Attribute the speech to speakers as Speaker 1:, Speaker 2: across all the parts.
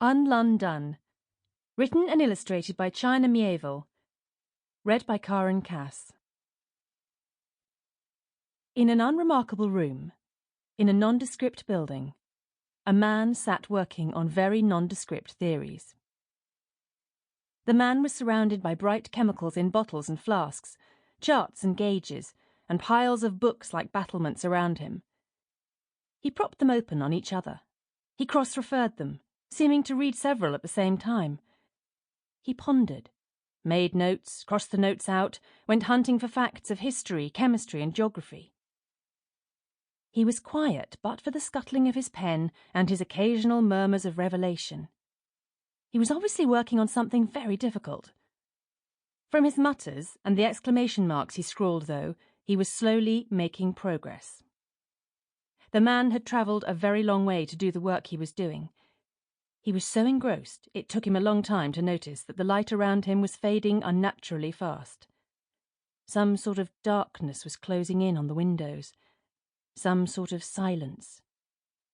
Speaker 1: UnLondon. Written and illustrated by China Miéville. Read by Karen Cass. In an unremarkable room, in a nondescript building, a man sat working on very nondescript theories. The man was surrounded by bright chemicals in bottles and flasks, charts and gauges, and piles of books like battlements around him. He propped them open on each other. He cross-referred them, seeming to read several at the same time. He pondered, made notes, crossed the notes out, went hunting for facts of history, chemistry, and geography. He was quiet but for the scuttling of his pen and his occasional murmurs of revelation. He was obviously working on something very difficult. From his mutters and the exclamation marks he scrawled, though, he was slowly making progress. The man had travelled a very long way to do the work he was doing. He was so engrossed it took him a long time to notice that the light around him was fading unnaturally fast. Some sort of darkness was closing in on the windows. Some sort of silence.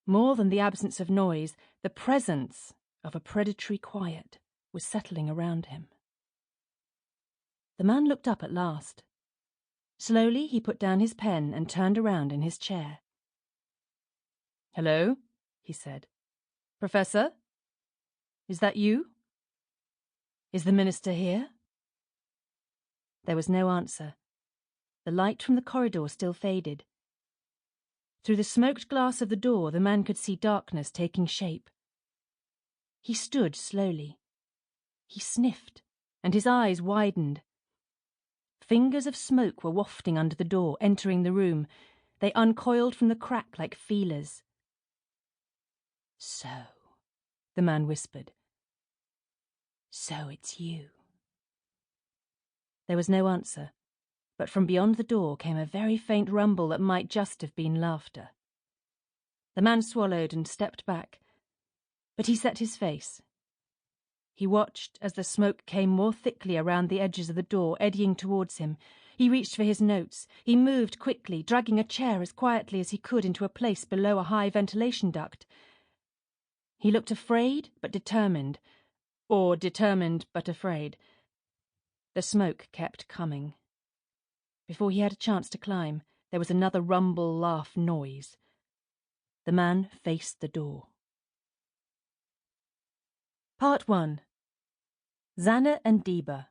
Speaker 1: More than the absence of noise, the presence of a predatory quiet was settling around him. The man looked up at last. Slowly he put down his pen and turned around in his chair. "Hello," he said. "Professor? Is that you? Is the minister here?" There was no answer. The light from the corridor still faded. Through the smoked glass of the door the man could see darkness taking shape. He stood slowly. He sniffed, and his eyes widened. Fingers of smoke were wafting under the door, entering the room. They uncoiled from the crack like feelers. "So," the man whispered. "So it's you." There was no answer, but from beyond the door came a very faint rumble that might just have been laughter. The man swallowed and stepped back, but he set his face. He watched as the smoke came more thickly around the edges of the door, eddying towards him. He reached for his notes. He moved quickly, dragging a chair as quietly as he could into a place below a high ventilation duct. He looked afraid but determined, or determined but afraid. The smoke kept coming. Before he had a chance to climb, there was another rumble, laugh, noise. The man faced the door. Part 1. Zanna and Deeba.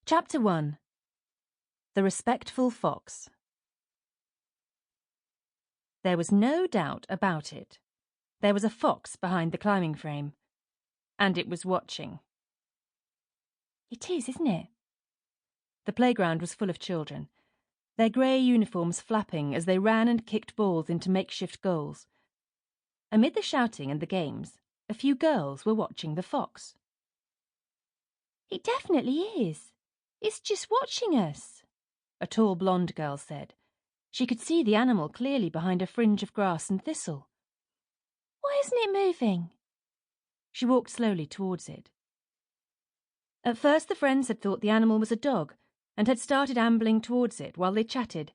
Speaker 1: Chapter 1. The Respectful Fox. There was no doubt about it. There was a fox behind the climbing frame, and it was watching. It is, isn't it? The playground was full of children, their grey uniforms flapping as they ran and kicked balls into makeshift goals. Amid the shouting and the games, a few girls were watching the fox. "It definitely is. It's just watching us," a tall blonde girl said. She could see the animal clearly behind a fringe of grass and thistle. "Why isn't it moving?" She walked slowly towards it. At first the friends had thought the animal was a dog and had started ambling towards it while they chatted.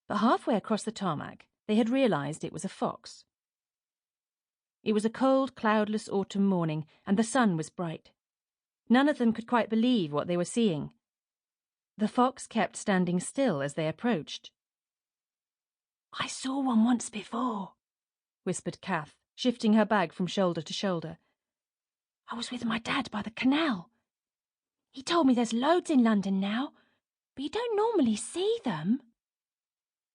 Speaker 1: But halfway across the tarmac, they had realised it was a fox. It was a cold, cloudless autumn morning, and the sun was bright. None of them could quite believe what they were seeing. The fox kept standing still as they approached. "I saw one once before," whispered Kath, shifting her bag from shoulder to shoulder. "I was with my dad by the canal. He told me there's loads in London now, but you don't normally see them."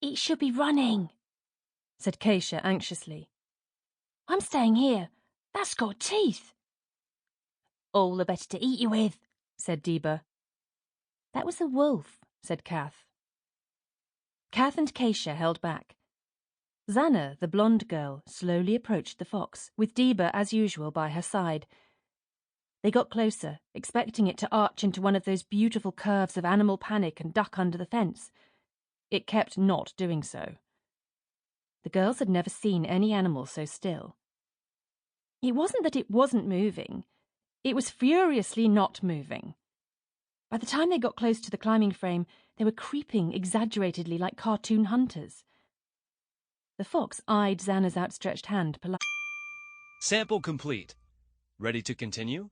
Speaker 1: "It should be running," said Keisha anxiously. "I'm staying here. That's got teeth." "All the better to eat you with," said Deeba. "That was a wolf," said Kath. Kath and Keisha held back. Zanna, the blonde girl, slowly approached the fox, with Deeba as usual by her side. They got closer, expecting it to arch into one of those beautiful curves of animal panic and duck under the fence. It kept not doing so. The girls had never seen any animal so still. It wasn't that it wasn't moving. It was furiously not moving. By the time they got close to the climbing frame, they were creeping exaggeratedly like cartoon hunters. The fox eyed Zanna's outstretched hand politely.
Speaker 2: Sample complete. Ready to continue?